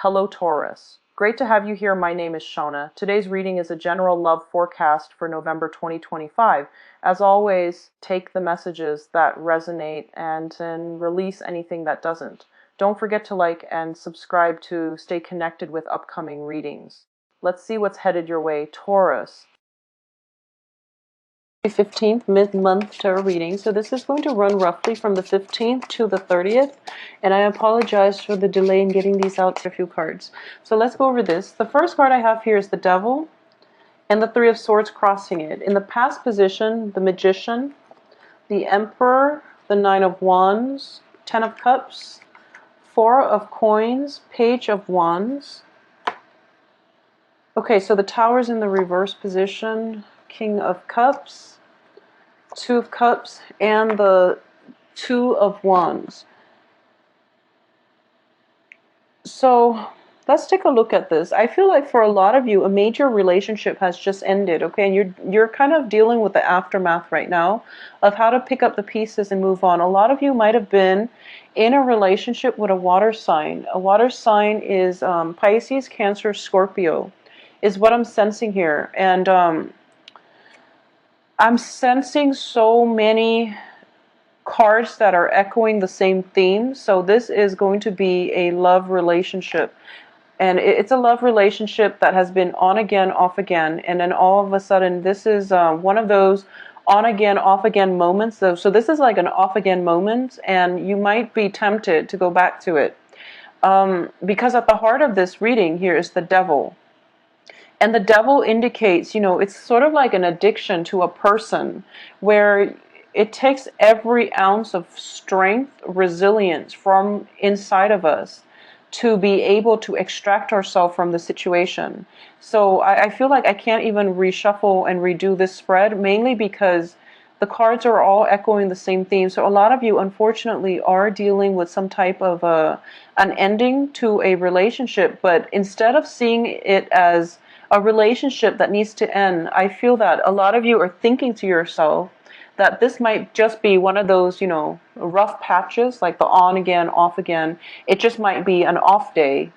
Hello Taurus. Great to have you here. My name is Shona. Today's reading is a general love forecast for November 2025. As always, take the messages that resonate and then release anything that doesn't. Don't forget to like and subscribe to stay connected with upcoming readings. Let's see what's headed your way, Taurus. 15th mid-month tarot reading. So this is going to run roughly from the 15th to the 30th, and I apologize for the delay in getting these out to a few cards. So let's go over this. The first card I have here is the Devil and the Three of Swords crossing it. In the past position, the Magician, the Emperor, the Nine of Wands, Ten of Cups, Four of Coins, Page of Wands. Okay, so the Tower's in the reverse position, King of Cups, Two of Cups, and the Two of Wands. So let's take a look at this. I feel like for a lot of you, a major relationship has just ended, okay? And you're kind of dealing with the aftermath right now of how to pick up the pieces and move on. A lot of you might have been in a relationship with a water sign. A water sign is Pisces, Cancer, Scorpio, is what I'm sensing here. And I'm sensing so many cards that are echoing the same theme. So this is going to be a love relationship. And it's a love relationship that has been on again, off again. And then all of a sudden, this is one of those on again, off again moments. So this is like an off again moment. And you might be tempted to go back to it. Because at the heart of this reading here is the Devil. And the Devil indicates, you know, it's sort of like an addiction to a person where it takes every ounce of strength, resilience from inside of us to be able to extract ourselves from the situation. So I feel like I can't even reshuffle and redo this spread, mainly because the cards are all echoing the same theme. So a lot of you, unfortunately, are dealing with some type of an ending to a relationship. But instead of seeing it as a relationship that needs to end, I feel that a lot of you are thinking to yourself that this might just be one of those, you know, rough patches, like the on again, off again. It just might be an off day.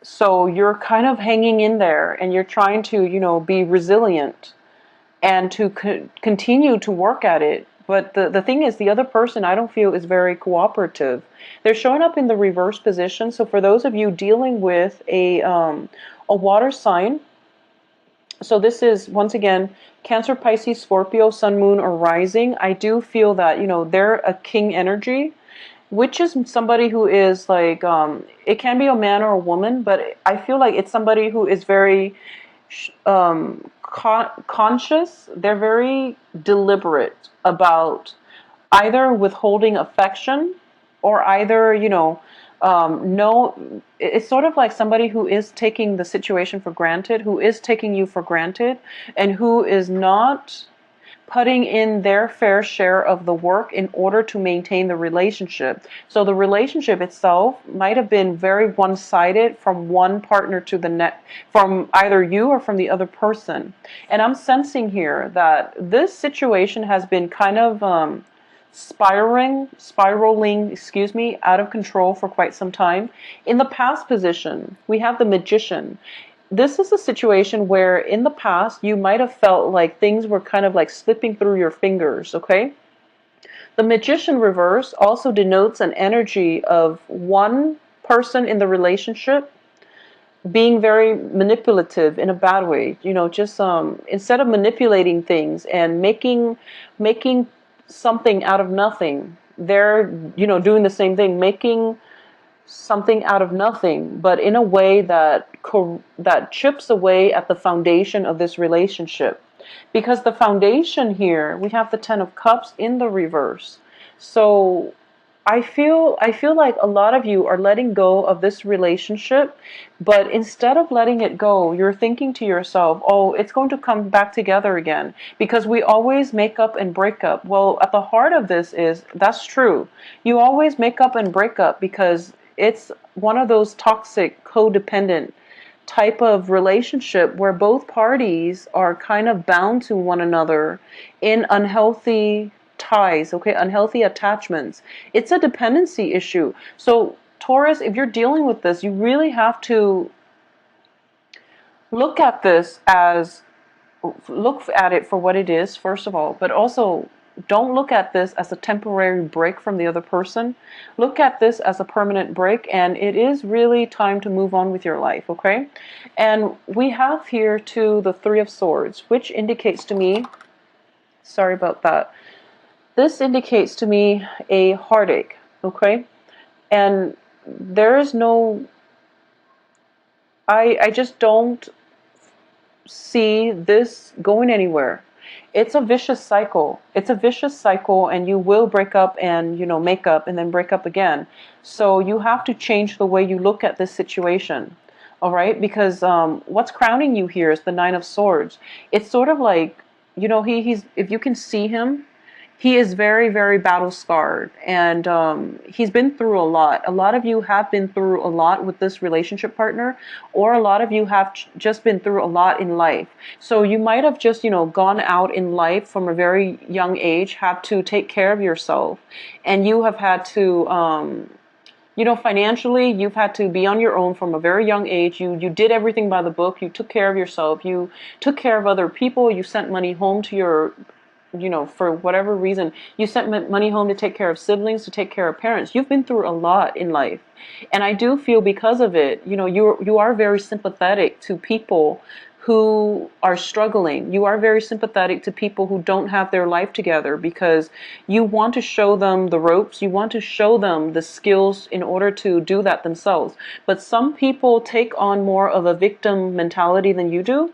So you're kind of hanging in there and you're trying to, you know, be resilient and to continue to work at it. But the thing is, the other person, I don't feel, is very cooperative. They're showing up in the reverse position. So for those of you dealing with a water sign, so this is, once again, Cancer, Pisces, Scorpio, Sun, Moon, or Rising. I do feel that, you know, they're a king energy, which is somebody who is like, it can be a man or a woman, but I feel like it's somebody who is very conscious. They're very deliberate about either withholding affection or either, you know, no, it's sort of like somebody who is taking the situation for granted, who is taking you for granted, and who is not putting in their fair share of the work in order to maintain the relationship. So the relationship itself might have been very one-sided from one partner to the next, from either you or from the other person. And I'm sensing here that this situation has been kind of spiraling, out of control for quite some time. In the past position, we have the Magician. This is a situation where in the past you might have felt like things were kind of like slipping through your fingers, okay? The Magician reverse also denotes an energy of one person in the relationship being very manipulative in a bad way, you know, just instead of manipulating things and making something out of nothing, they're, you know, doing the same thing, making something out of nothing, but in a way that chips away at the foundation of this relationship. Because the foundation here, we have the Ten of Cups in the reverse. So I feel like a lot of you are letting go of this relationship, but instead of letting it go, you're thinking to yourself, oh, it's going to come back together again, because we always make up and break up. Well, at the heart of this is, that's true. You always make up and break up because it's one of those toxic, codependent type of relationship where both parties are kind of bound to one another in unhealthy ties, okay, unhealthy attachments. It's a dependency issue. So Taurus, if you're dealing with this, you really have to look at this as look at it for what it is, first of all, but also don't look at this as a temporary break from the other person. Look at this as a permanent break, and it is really time to move on with your life, okay? And we have here too the Three of Swords, which indicates to me, sorry about that, this indicates to me a heartache, okay? And there is no, I just don't see this going anywhere. It's a vicious cycle. It's a vicious cycle, and you will break up and, make up and then break up again. So you have to change the way you look at this situation. All right? Because what's crowning you here is the Nine of Swords. It's sort of like, he's, if you can see him, he is very, very battle scarred, and he's been through a lot. A lot of you have been through a lot with this relationship partner, or a lot of you have just been through a lot in life. So you might have just, gone out in life from a very young age, have to take care of yourself, and you have had to, financially, you've had to be on your own from a very young age. You did everything by the book. You took care of yourself. You took care of other people. You sent money home to your for whatever reason, you sent money home to take care of siblings, to take care of parents. You've been through a lot in life. And I do feel because of it, you are very sympathetic to people who are struggling. You are very sympathetic to people who don't have their life together, because you want to show them the ropes. You want to show them the skills in order to do that themselves. But some people take on more of a victim mentality than you do.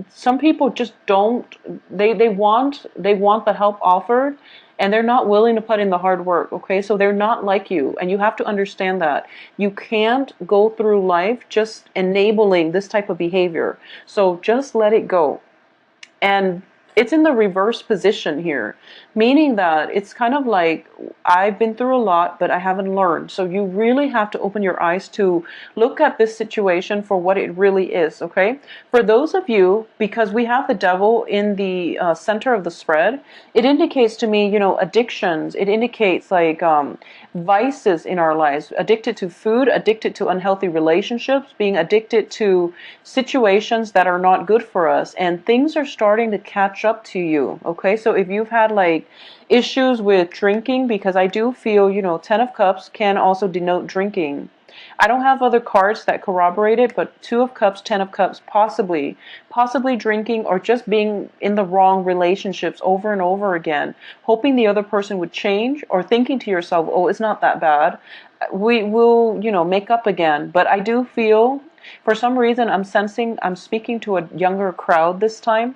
Some people just don't, they want the help offered, and they're not willing to put in the hard work, okay? So they're not like you, and you have to understand that. You can't go through life just enabling this type of behavior. So just let it go. And it's in the reverse position here, meaning that it's kind of like, I've been through a lot, but I haven't learned. So you really have to open your eyes to look at this situation for what it really is, okay? For those of you, because we have the devil in the center of the spread, it indicates to me, addictions. It indicates like vices in our lives, addicted to food, addicted to unhealthy relationships, being addicted to situations that are not good for us, and things are starting to catch up to you, okay? So if you've had like issues with drinking, because I do feel, Ten of Cups can also denote drinking. I don't have other cards that corroborate it, but Two of Cups, Ten of Cups, possibly drinking, or just being in the wrong relationships over and over again, hoping the other person would change, or thinking to yourself, oh, it's not that bad. We will, make up again. But I do feel, for some reason, I'm speaking to a younger crowd this time,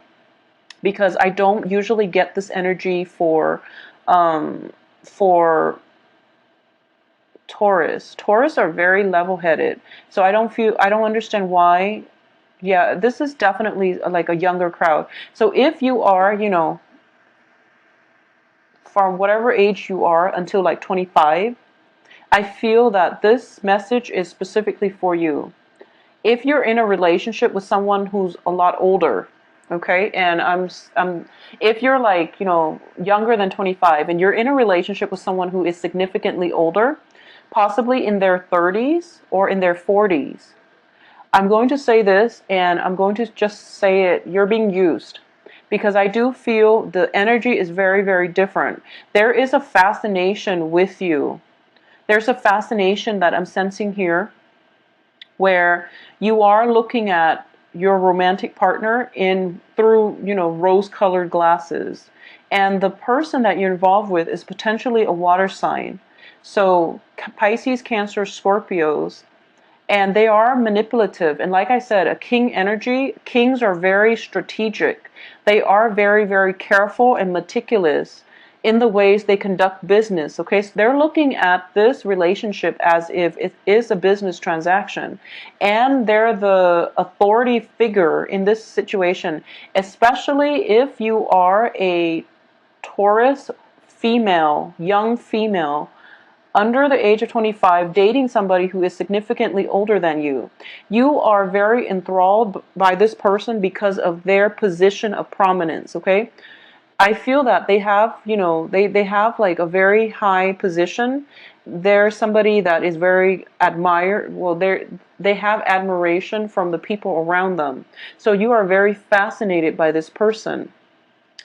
because I don't usually get this energy for Taurus. Taurus are very level-headed. So I don't understand why. Yeah, this is definitely like a younger crowd. So if you are, from whatever age you are until like 25, I feel that this message is specifically for you. If you're in a relationship with someone who's a lot older, okay, and if you're like, younger than 25, and you're in a relationship with someone who is significantly older, possibly in their 30s or in their 40s, I'm going to say this, and I'm going to just say it, you're being used. Because I do feel the energy is very, very different. There is a fascination with you. There's a fascination that I'm sensing here, where you are looking at your romantic partner through rose-colored glasses, and the person that you're involved with is potentially a water sign. So Pisces, Cancer, Scorpios, and they are manipulative. And like I said, a king energy, kings are very strategic. They are very, very careful and meticulous in the ways they conduct business. Okay, so they're looking at this relationship as if it is a business transaction, and they're the authority figure in this situation, especially if you are a Taurus female, young female, under the age of 25, dating somebody who is significantly older than you. You are very enthralled by this person because of their position of prominence, okay? I feel that they have, they have like a very high position. they're somebody that is very admired. Well, they have admiration from the people around them. So you are very fascinated by this person.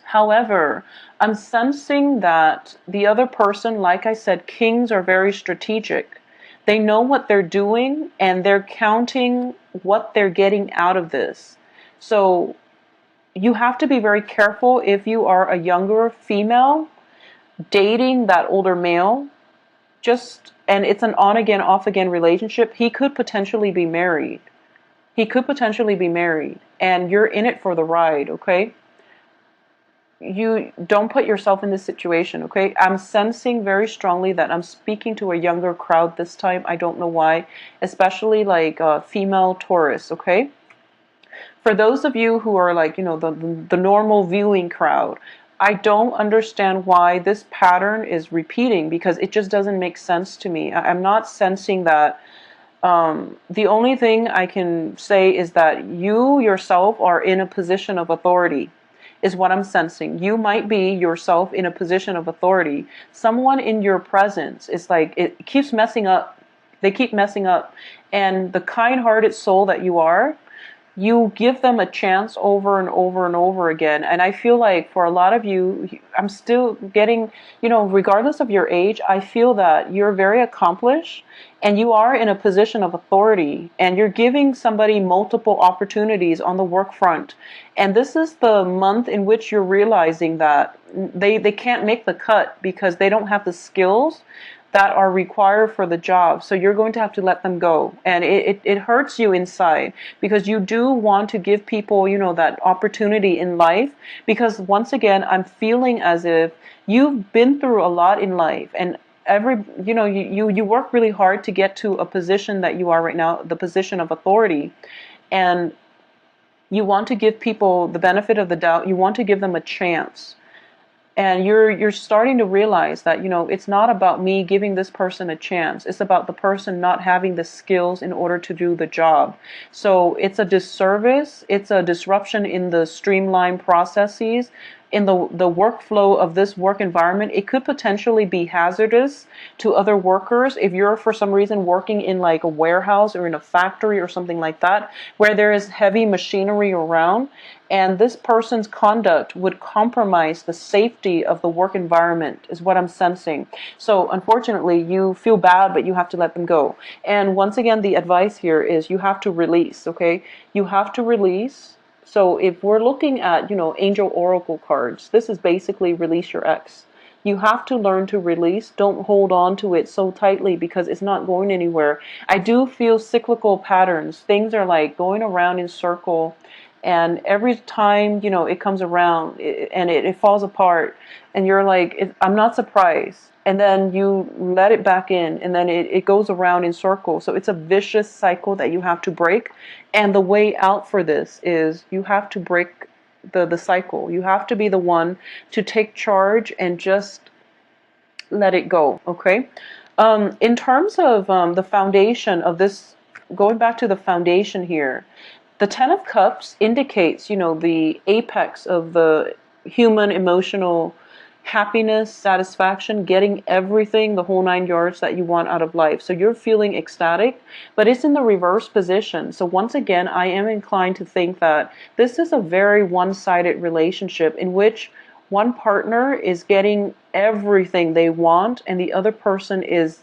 However, I'm sensing that the other person, like I said, kings are very strategic. They know what they're doing and they're counting what they're getting out of this. So you have to be very careful if you are a younger female dating that older male. And it's an on again, off again relationship. He could potentially be married. He could potentially be married, and you're in it for the ride, okay? You don't put yourself in this situation, okay? I'm sensing very strongly that I'm speaking to a younger crowd this time. I don't know why, especially like female Taurus, okay? For those of you who are like, the normal viewing crowd, I don't understand why this pattern is repeating because it just doesn't make sense to me. I'm not sensing that. The only thing I can say is that you yourself are in a position of authority, is what I'm sensing. You might be yourself in a position of authority. Someone in your presence is like, it keeps messing up. They keep messing up. And the kind-hearted soul that you are, you give them a chance over and over and over again. And I feel like for a lot of you, I'm still getting, regardless of your age, I feel that you're very accomplished and you are in a position of authority and you're giving somebody multiple opportunities on the work front. And this is the month in which you're realizing that they can't make the cut because they don't have the skills that are required for the job. So you're going to have to let them go. And it hurts you inside because you do want to give people, that opportunity in life. Because once again, I'm feeling as if you've been through a lot in life and you work really hard to get to a position that you are right now, the position of authority. And you want to give people the benefit of the doubt. You want to give them a chance. And you're starting to realize that, it's not about me giving this person a chance. It's about the person not having the skills in order to do the job. So it's a disservice. It's a disruption in the streamlined processes, in the workflow of this work environment. It could potentially be hazardous to other workers if you're for some reason working in like a warehouse or in a factory or something like that, where there is heavy machinery around. And this person's conduct would compromise the safety of the work environment, is what I'm sensing. So unfortunately, you feel bad, but you have to let them go. And once again, the advice here is you have to release, okay? You have to release. So if we're looking at, angel oracle cards, this is basically release your ex. You have to learn to release. Don't hold on to it so tightly because it's not going anywhere. I do feel cyclical patterns. Things are like going around in circle. And every time, it comes around and it falls apart and you're like, I'm not surprised. And then you let it back in and then it goes around in circles. So it's a vicious cycle that you have to break. And the way out for this is you have to break the cycle. You have to be the one to take charge and just let it go. Okay. In terms of the foundation of this, going back to the foundation here, the Ten of Cups indicates, the apex of the human emotional happiness, satisfaction, getting everything, the whole 9 yards that you want out of life. So you're feeling ecstatic, but it's in the reverse position. So once again, I am inclined to think that this is a very one-sided relationship in which one partner is getting everything they want and the other person is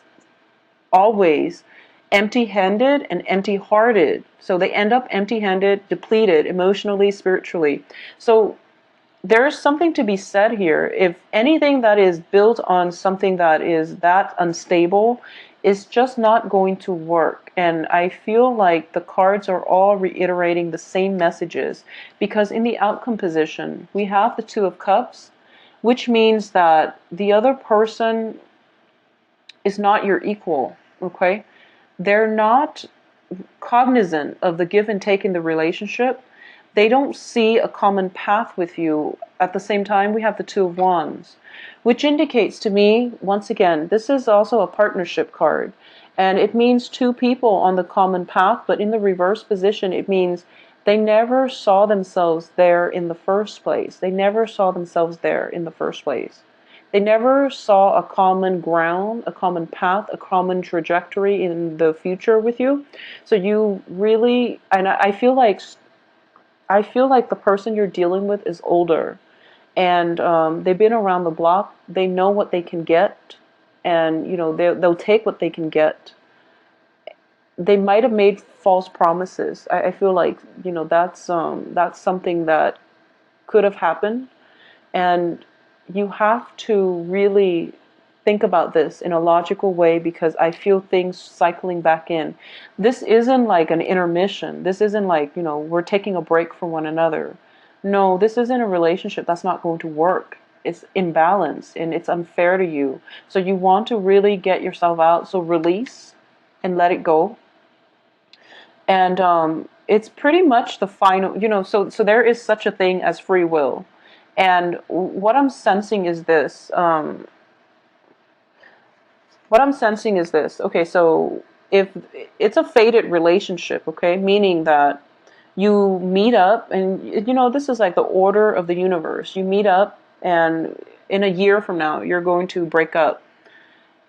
always empty-handed and empty-hearted. So they end up empty-handed, depleted emotionally, spiritually. So there's something to be said here. If anything that is built on something that is that unstable is just not going to work. And I feel like the cards are all reiterating the same messages because in the outcome position, we have the Two of Cups, which means that the other person is not your equal, okay? They're not cognizant of the give and take in the relationship. They don't see a common path with you. At the same time, we have the Two of Wands, which indicates to me, once again, this is also a partnership card. And it means two people on the common path, but in the reverse position, it means they never saw themselves there in the first place. They never saw themselves there in the first place. They never saw a common ground, a common path, a common trajectory in the future with you. So you really, and I feel like the person you're dealing with is older, and they've been around the block. They know what they can get, and they'll take what they can get. They might have made false promises. I feel like that's something that could have happened, and you have to really think about this in a logical way, because I feel things cycling back in. This isn't like an intermission. This isn't like, we're taking a break from one another. No, this isn't a relationship that's not going to work. It's imbalanced and it's unfair to you. So you want to really get yourself out. So release and let it go. And it's pretty much the final, so there is such a thing as free will. And what I'm sensing is this. Okay, so if it's a fated relationship, okay, meaning that you meet up, and this is like the order of the universe. You meet up, and in a year from now, you're going to break up.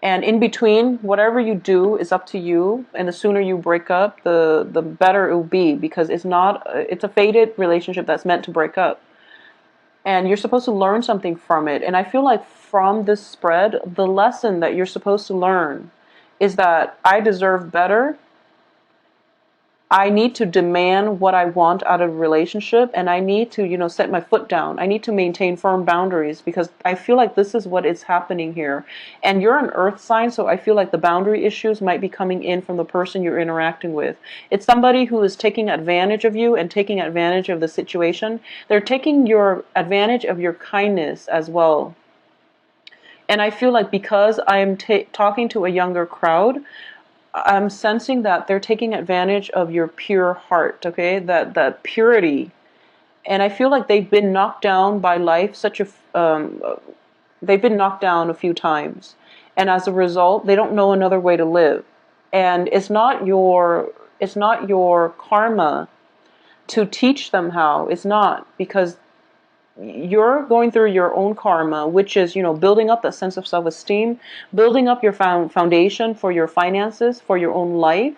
And in between, whatever you do is up to you. And the sooner you break up, the better it will be, because it's a fated relationship that's meant to break up. And you're supposed to learn something from it. And I feel like from this spread, the lesson that you're supposed to learn is that I deserve better. I need to demand what I want out of a relationship, and I need to, set my foot down. I need to maintain firm boundaries, because I feel like this is what is happening here. And you're an earth sign, so I feel like the boundary issues might be coming in from the person you're interacting with. It's somebody who is taking advantage of you and taking advantage of the situation. They're taking your advantage of your kindness as well. And I feel like because I'm talking to a younger crowd, I'm sensing that they're taking advantage of your pure heart, okay? That purity. And I feel like they've been knocked down by life they've been knocked down a few times. And as a result, they don't know another way to live. And it's not your karma to teach them how. It's not, because you're going through your own karma, which is, building up that sense of self-esteem, building up your foundation for your finances, for your own life.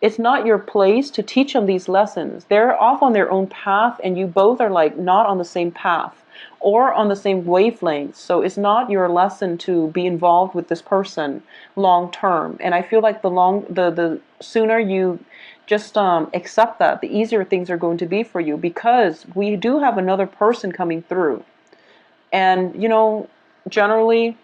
It's not your place to teach them these lessons. They're off on their own path, and you both are like not on the same path or on the same wavelength. So it's not your lesson to be involved with this person long term. And I feel like the sooner you just accept that, the easier things are going to be for you, because we do have another person coming through. And generally,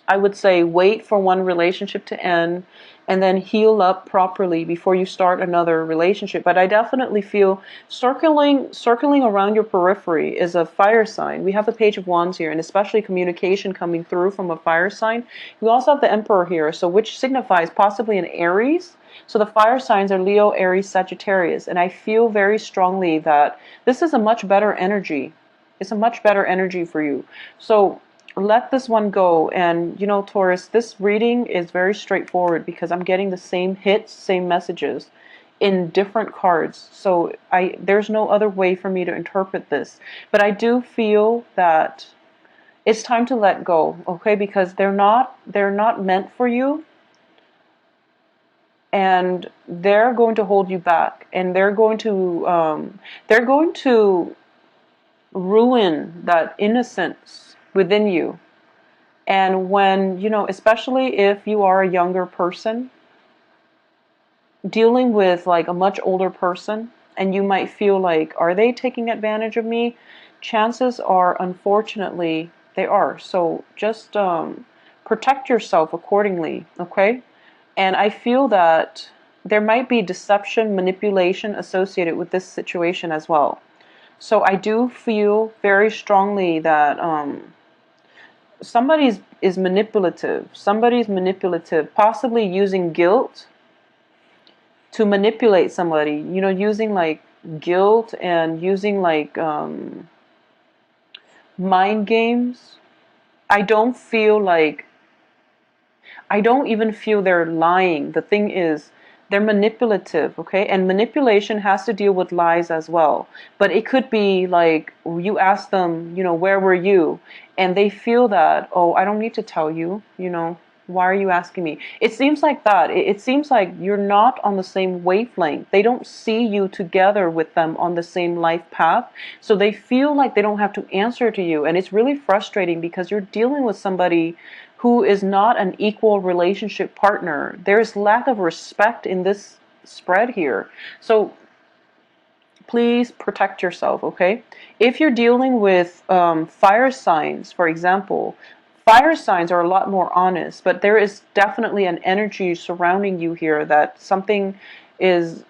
I would say wait for one relationship to end and then heal up properly before you start another relationship. But I definitely feel circling around your periphery is a fire sign. We have the Page of Wands here, and especially communication coming through from a fire sign. We also have the Emperor here, so which signifies possibly an Aries. So the fire signs are Leo, Aries, Sagittarius. And I feel very strongly that this is a much better energy. It's a much better energy for you. So let this one go. And Taurus, this reading is very straightforward, because I'm getting the same hits, same messages in different cards. So there's no other way for me to interpret this. But I do feel that it's time to let go, okay? Because they're not meant for you. And they're going to hold you back, and they're going to ruin that innocence within you. And when, especially if you are a younger person dealing with like a much older person, and you might feel like, are they taking advantage of me? Chances are, unfortunately, they are. So just protect yourself accordingly, okay? And I feel that there might be deception, manipulation associated with this situation as well. So I do feel very strongly that somebody is manipulative. Somebody's manipulative, possibly using guilt to manipulate somebody. Using like guilt and using like mind games. I don't even feel they're lying. The thing is, They're manipulative, okay? And manipulation has to deal with lies as well. But it could be like you ask them, where were you? And they feel that, oh, I don't need to tell you, why are you asking me? It seems like that. It seems like you're not on the same wavelength. They don't see you together with them on the same life path. So they feel like they don't have to answer to you. And it's really frustrating because you're dealing with somebody who is not an equal relationship partner. There's lack of respect in this spread here. So please protect yourself, okay? If you're dealing with fire signs, for example, fire signs are a lot more honest, but there is definitely an energy surrounding you here that something is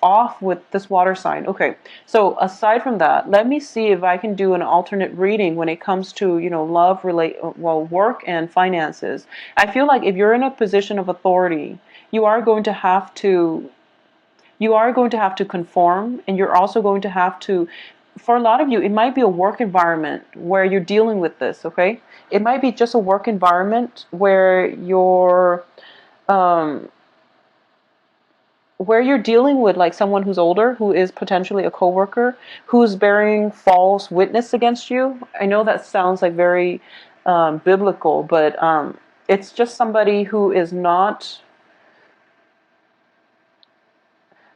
off with this water sign. Okay, so aside from that, let me see if I can do an alternate reading when it comes to love, work and finances. I feel like if you're in a position of authority, you are going to have to conform, and you're also going to have to, for a lot of you, it might be a work environment where you're dealing with this, okay? It might be just a work environment um, where you're dealing with like someone who's older, who is potentially a coworker, who's bearing false witness against you. I know that sounds like very biblical, but it's just somebody who is not.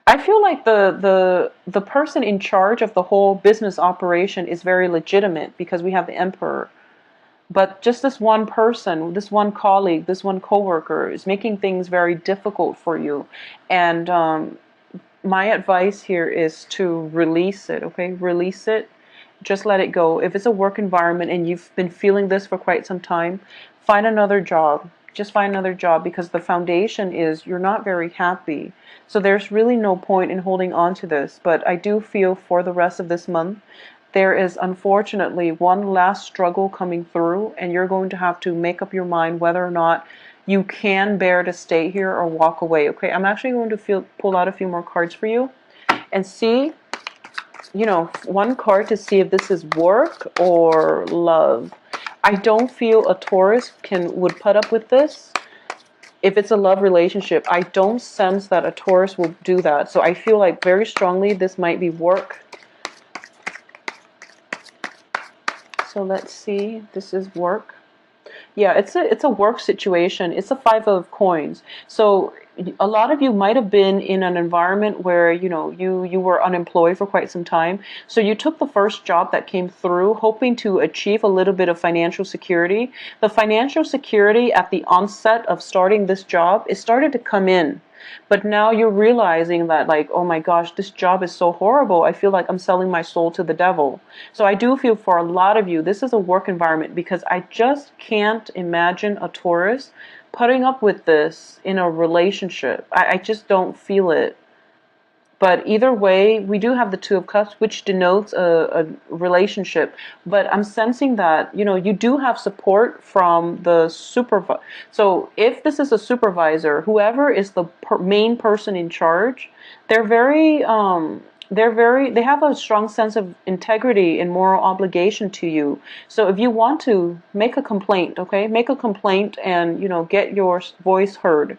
I feel like the person in charge of the whole business operation is very legitimate because we have the emperor. But just this one person, this one colleague, this one coworker is making things very difficult for you. And my advice here is to release it, okay? Release it. Just let it go. If it's a work environment and you've been feeling this for quite some time, find another job. Just find another job, because the foundation is you're not very happy. So there's really no point in holding on to this. But I do feel for the rest of this month, there is unfortunately one last struggle coming through, and you're going to have to make up your mind whether or not you can bear to stay here or walk away. Okay, I'm actually going to pull out a few more cards for you and see, one card to see if this is work or love. I don't feel a Taurus would put up with this. If it's a love relationship, I don't sense that a Taurus will do that. So I feel like very strongly this might be work. So let's see. This is work. Yeah, it's a work situation. It's a Five of Coins. So a lot of you might have been in an environment where you were unemployed for quite some time. So you took the first job that came through, hoping to achieve a little bit of financial security. The financial security at the onset of starting this job, it started to come in. But now you're realizing that, like, oh my gosh, this job is so horrible. I feel like I'm selling my soul to the devil. So I do feel for a lot of you, this is a work environment, because I just can't imagine a Taurus putting up with this in a relationship. I just don't feel it. But either way, we do have the Two of Cups, which denotes a relationship. But I'm sensing that, you do have support from the supervisor. So if this is a supervisor, whoever is the main person in charge, they have a strong sense of integrity and moral obligation to you. So if you want to make a complaint, okay, make a complaint and, get your voice heard.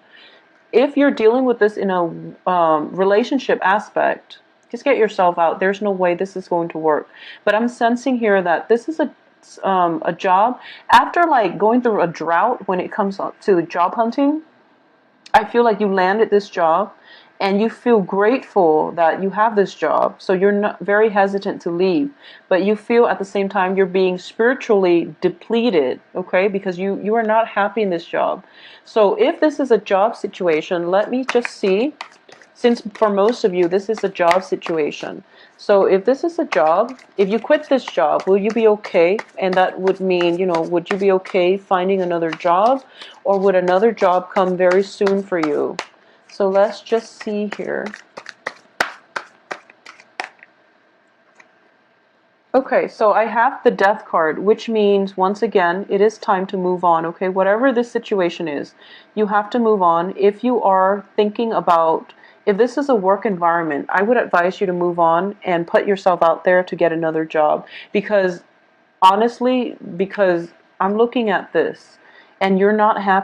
If you're dealing with this in a relationship aspect, just get yourself out. There's no way this is going to work. But I'm sensing here that this is a job. After like going through a drought when it comes to job hunting, I feel like you landed this job and you feel grateful that you have this job. So you're not very hesitant to leave, but you feel at the same time you're being spiritually depleted, okay? Because you are not happy in this job. So if this is a job situation, let me just see, since for most of you, this is a job situation. So if this is a job, if you quit this job, will you be okay? And that would mean, would you be okay finding another job, or would another job come very soon for you? So let's just see here. Okay, so I have the Death card, which means, once again, it is time to move on, okay? Whatever this situation is, you have to move on. If you are thinking about, if this is a work environment, I would advise you to move on and put yourself out there to get another job. Because, honestly, because I'm looking at this, and you're not happy